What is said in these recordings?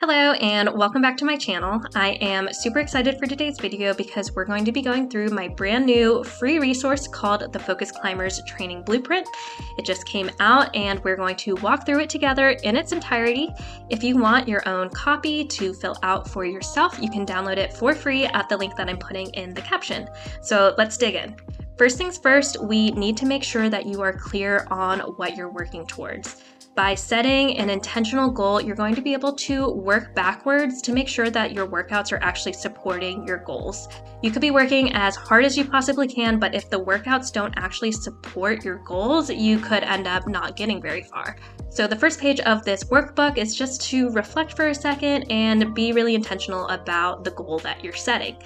Hello and welcome back to my channel. I am super excited for today's video because we're going to be going through my brand new free resource called the Focus Climbers Training Blueprint. It just came out and we're going to walk through it together in its entirety. If you want your own copy to fill out for yourself, you can download it for free at the link that I'm putting in the caption. So let's dig in. First things first, we need to make sure that you are clear on what you're working towards. By setting an intentional goal, you're going to be able to work backwards to make sure that your workouts are actually supporting your goals. You could be working as hard as you possibly can, but if the workouts don't actually support your goals, you could end up not getting very far. So the first page of this workbook is just to reflect for a second and be really intentional about the goal that you're setting.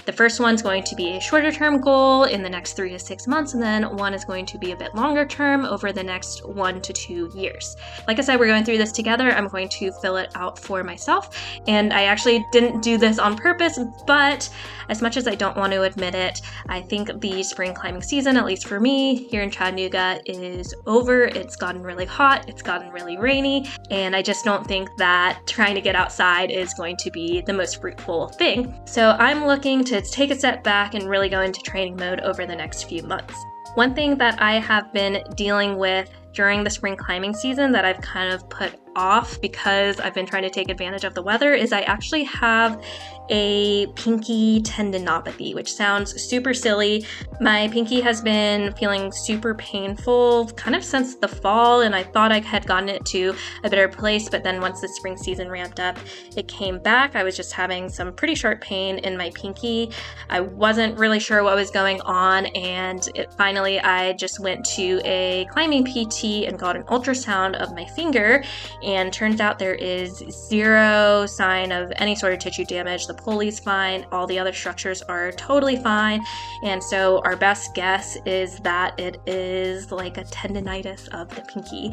The first one's going to be a shorter term goal in the next 3 to 6 months, and then one is going to be a bit longer term over the next 1 to 2 years. Like I said, we're going through this together. I'm going to fill it out for myself, and I actually didn't do this on purpose, but as much as I don't want to admit it, I think the spring climbing season, at least for me here in Chattanooga, is over. It's gotten really hot, it's gotten really rainy, and I just don't think that trying to get outside is going to be the most fruitful thing. So I'm looking to take a step back and really go into training mode over the next few months. One thing that I have been dealing with during the spring climbing season that I've kind of put off because I've been trying to take advantage of the weather is I actually have a pinky tendinopathy, which sounds super silly. My pinky has been feeling super painful kind of since the fall, and I thought I had gotten it to a better place, but then once the spring season ramped up, it came back. I was just having some pretty sharp pain in my pinky. I wasn't really sure what was going on, and finally I just went to a climbing PT and got an ultrasound of my finger, and turns out there is zero sign of any sort of tissue damage. The pulley's fine, all the other structures are totally fine, and so our best guess is that it is like a tendinitis of the pinky.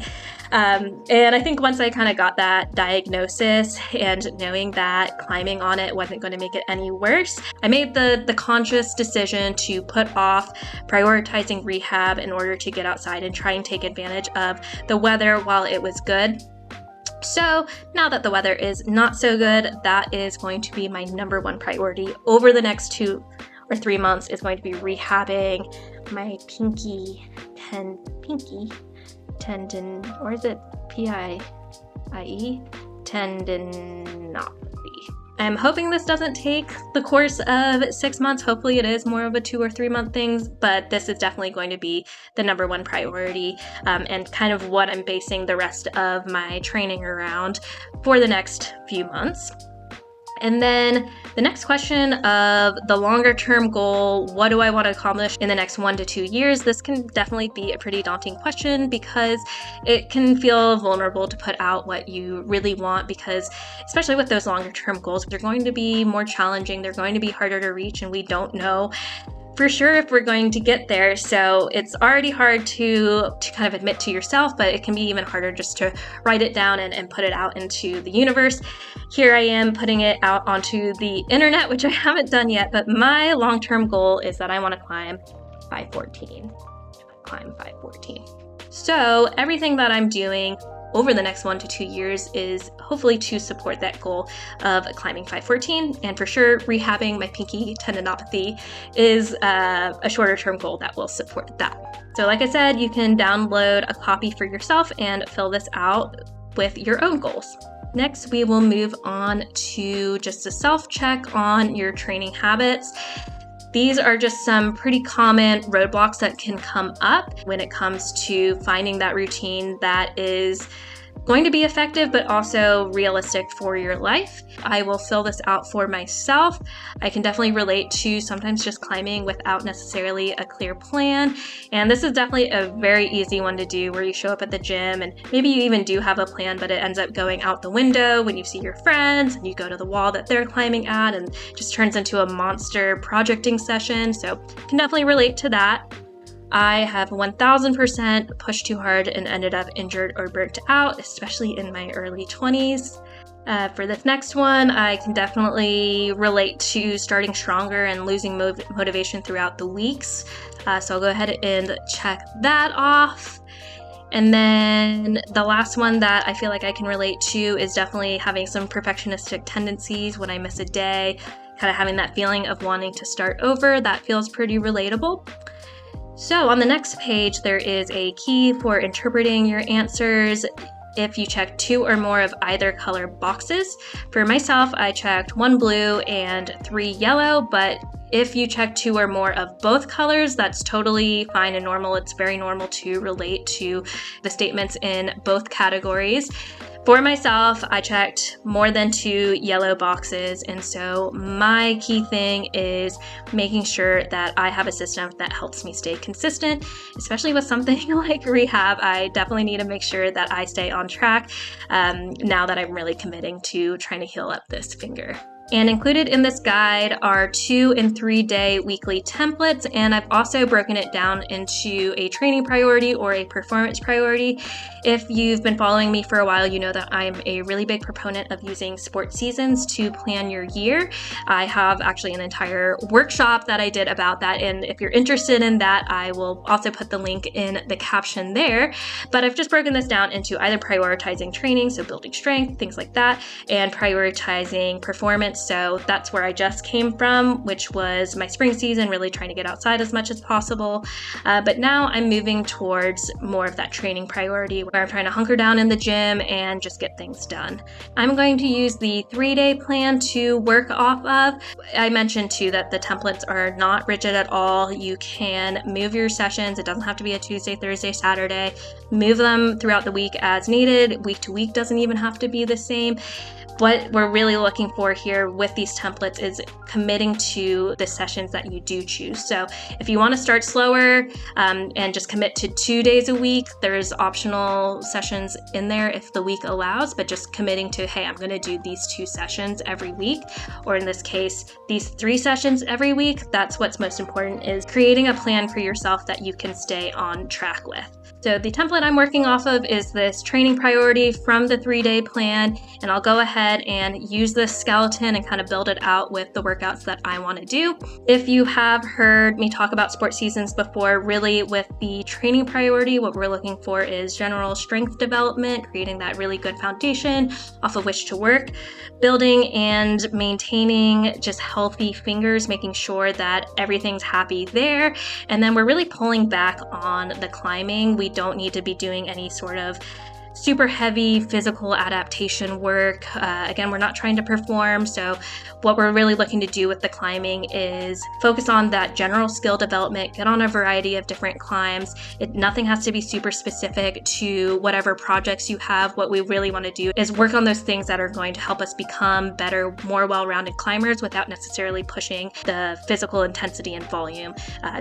And I think once I kind of got that diagnosis and knowing that climbing on it wasn't going to make it any worse, I made the conscious decision to put off prioritizing rehab in order to get outside and try and take advantage of the weather while it was good. So now that the weather is not so good, that is going to be my number one priority over the next 2 or 3 months, is going to be rehabbing my pinky tendon, or is it PIE? Tendinopathy. I'm hoping this doesn't take the course of 6 months. Hopefully it is more of a 2 or 3 month thing, but this is definitely going to be the number one priority, and kind of what I'm basing the rest of my training around for the next few months. And then the next question of the longer term goal, what do I want to accomplish in the next 1 to 2 years? This can definitely be a pretty daunting question because it can feel vulnerable to put out what you really want, because especially with those longer term goals, they're going to be more challenging, they're going to be harder to reach, and we don't know for sure if we're going to get there. So it's already hard to kind of admit to yourself, but it can be even harder just to write it down and put it out into the universe. Here I am putting it out onto the internet, which I haven't done yet, but my long-term goal is that I want to climb 514. So everything that I'm doing over the next 1 to 2 years is hopefully to support that goal of climbing 514, and for sure rehabbing my pinky tendinopathy is a shorter term goal that will support that. So like I said, you can download a copy for yourself and fill this out with your own goals. Next, we will move on to just a self-check on your training habits. These are just some pretty common roadblocks that can come up when it comes to finding that routine that is going to be effective but also realistic for your life. I will fill this out for myself. I can definitely relate to sometimes just climbing without necessarily a clear plan, and this is definitely a very easy one to do, where you show up at the gym and maybe you even do have a plan, but it ends up going out the window when you see your friends and you go to the wall that they're climbing at and just turns into a monster projecting session. So can definitely relate to that. I have 1000% pushed too hard and ended up injured or burnt out, especially in my early 20s. For this next one, I can definitely relate to starting stronger and losing motivation throughout the weeks. So I'll go ahead and check that off. And then the last one that I feel like I can relate to is definitely having some perfectionistic tendencies when I miss a day, kind of having that feeling of wanting to start over. That feels pretty relatable. So on the next page, there is a key for interpreting your answers if you check 2 or more of either color boxes. For myself, I checked 1 blue and 3 yellow, but if you check 2 or more of both colors, that's totally fine and normal. It's very normal to relate to the statements in both categories. For myself, I checked more than 2 yellow boxes, and so my key thing is making sure that I have a system that helps me stay consistent, especially with something like rehab. I definitely need to make sure that I stay on track now that I'm really committing to trying to heal up this finger. And included in this guide are 2 and 3 day weekly templates, and I've also broken it down into a training priority or a performance priority. If you've been following me for a while, you know that I'm a really big proponent of using sports seasons to plan your year. I have actually an entire workshop that I did about that, and if you're interested in that, I will also put the link in the caption there. But I've just broken this down into either prioritizing training, so building strength, things like that, and prioritizing performance. So that's where I just came from, which was my spring season, really trying to get outside as much as possible. But now I'm moving towards more of that training priority where I'm trying to hunker down in the gym and just get things done. I'm going to use the 3-day plan to work off of. I mentioned too that the templates are not rigid at all. You can move your sessions. It doesn't have to be a Tuesday, Thursday, Saturday. Move them throughout the week as needed. Week to week doesn't even have to be the same. What we're really looking for here with these templates is committing to the sessions that you do choose. So if you want to start slower and just commit to 2 days a week, there's optional sessions in there if the week allows, but just committing to, hey, I'm going to do these 2 sessions every week, or in this case, these 3 sessions every week. That's what's most important, is creating a plan for yourself that you can stay on track with. So the template I'm working off of is this training priority from the 3-day plan, and I'll go ahead and use this skeleton and kind of build it out with the workouts that I want to do. If you have heard me talk about sports seasons before, really with the training priority, what we're looking for is general strength development, creating that really good foundation off of which to work, building and maintaining just healthy fingers, making sure that everything's happy there. And then we're really pulling back on the climbing. We don't need to be doing any sort of super heavy physical adaptation work. Again, we're not trying to perform. So what we're really looking to do with the climbing is focus on that general skill development, get on a variety of different climbs. Nothing has to be super specific to whatever projects you have. What we really want to do is work on those things that are going to help us become better, more well-rounded climbers without necessarily pushing the physical intensity and volume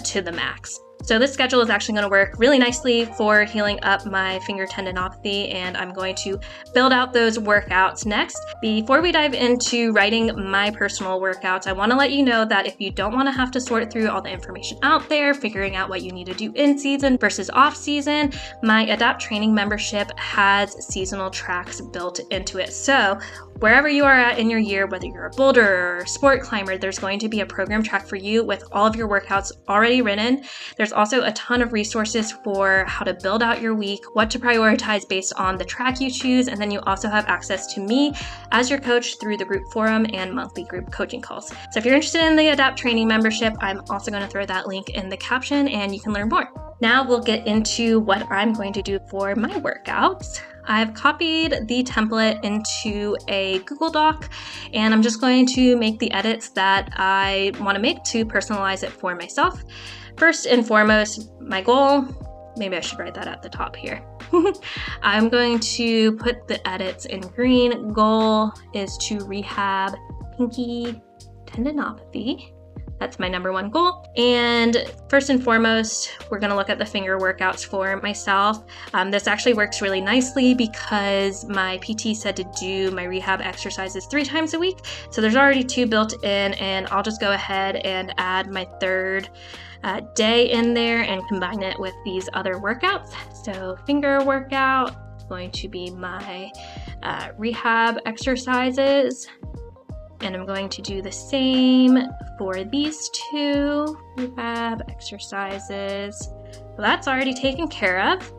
to the max. So this schedule is actually going to work really nicely for healing up my finger tendinopathy, and I'm going to build out those workouts next. Before we dive into writing my personal workouts, I want to let you know that if you don't want to have to sort through all the information out there, figuring out what you need to do in season versus off season, my Adapt Training membership has seasonal tracks built into it. So wherever you are at in your year, whether you're a boulder or a sport climber, there's going to be a program track for you with all of your workouts already written. There's also a ton of resources for how to build out your week, what to prioritize based on the track you choose, and then you also have access to me as your coach through the group forum and monthly group coaching calls. So if you're interested in the Adapt Training membership, I'm also going to throw that link in the caption and you can learn more. Now we'll get into what I'm going to do for my workouts. I've copied the template into a Google Doc, and I'm just going to make the edits that I want to make to personalize it for myself. First and foremost, my goal, maybe I should write that at the top here. I'm going to put the edits in green. Goal is to rehab pinky tendinopathy. That's my number 1 goal. And first and foremost, we're going to look at the finger workouts for myself. This actually works really nicely because my PT said to do my rehab exercises 3 times a week. So there's already 2 built in, and I'll just go ahead and add my 3rd day in there and combine it with these other workouts. So finger workout is going to be my rehab exercises. And I'm going to do the same for these 2 rehab exercises. Well, that's already taken care of.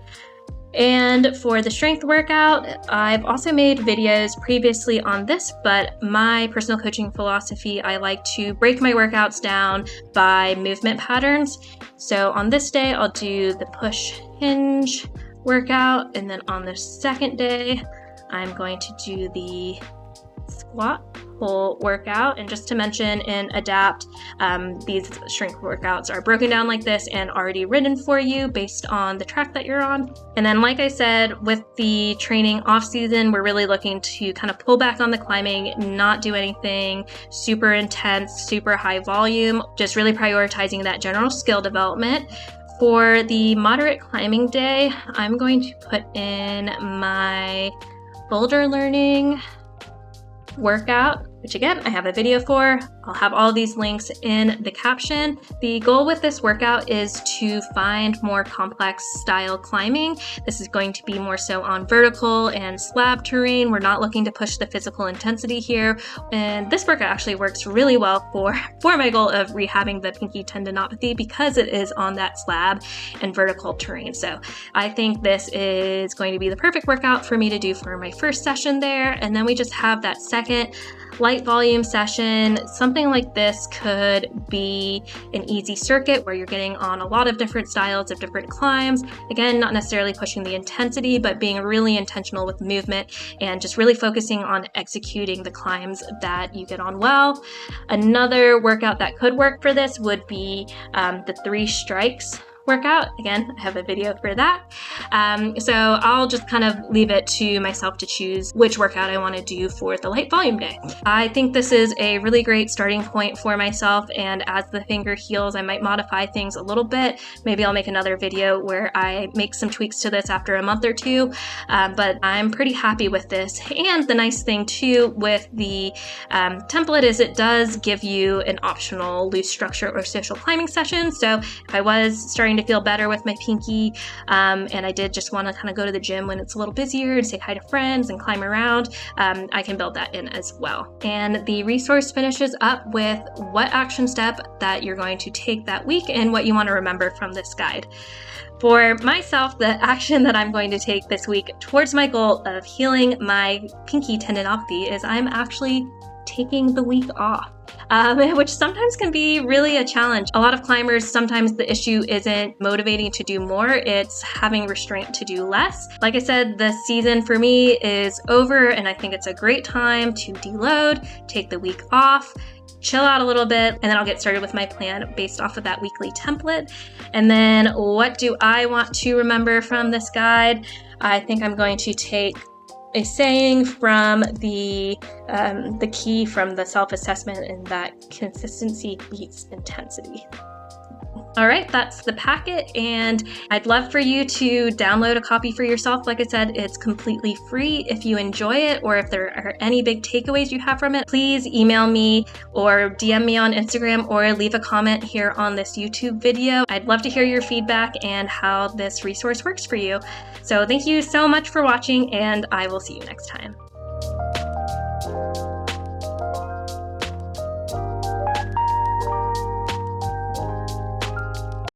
And for the strength workout, I've also made videos previously on this, but my personal coaching philosophy, I like to break my workouts down by movement patterns. So on this day, I'll do the push hinge workout, and then on the second day, I'm going to do the squat pull workout. And just to mention, in Adapt, these strength workouts are broken down like this and already written for you based on the track that you're on. And then, like I said, with the training off season, we're really looking to kind of pull back on the climbing, not do anything super intense, super high volume, just really prioritizing that general skill development. For the moderate climbing day, I'm going to put in my boulder learning workout, which again, I have a video for. I'll have all these links in the caption. The goal with this workout is to find more complex style climbing. This is going to be more so on vertical and slab terrain. We're not looking to push the physical intensity here. And this workout actually works really well for my goal of rehabbing the pinky tendinopathy because it is on that slab and vertical terrain. So I think this is going to be the perfect workout for me to do for my first session there. And then we just have that second light volume session. Something like this could be an easy circuit where you're getting on a lot of different styles of different climbs. Again, not necessarily pushing the intensity, but being really intentional with movement and just really focusing on executing the climbs that you get on well. Another workout that could work for this would be the 3 strikes workout. Again, I have a video for that. So I'll just kind of leave it to myself to choose which workout I want to do for the light volume day. I think this is a really great starting point for myself, and as the finger heals, I might modify things a little bit. Maybe I'll make another video where I make some tweaks to this after a month or two, but I'm pretty happy with this. And the nice thing too with the template is it does give you an optional loose structure or social climbing session. So if I was starting to feel better with my pinky, and I did just want to kind of go to the gym when it's a little busier and say hi to friends and climb around, I can build that in as well. And the resource finishes up with what action step that you're going to take that week and what you want to remember from this guide. For myself, the action that I'm going to take this week towards my goal of healing my pinky tendinopathy is I'm actually taking the week off. Which sometimes can be really a challenge. A lot of climbers, sometimes the issue isn't motivating to do more, it's having restraint to do less. Like I said, the season for me is over, and I think it's a great time to deload, take the week off, chill out a little bit, and then I'll get started with my plan based off of that weekly template. And then what do I want to remember from this guide? I think I'm going to take a saying from the key from the self-assessment, and that consistency beats intensity. All right, that's the packet, and I'd love for you to download a copy for yourself. Like I said, it's completely free. If you enjoy it, or if there are any big takeaways you have from it, please email me or DM me on Instagram or leave a comment here on this YouTube video. I'd love to hear your feedback and how this resource works for you. So thank you so much for watching, and I will see you next time.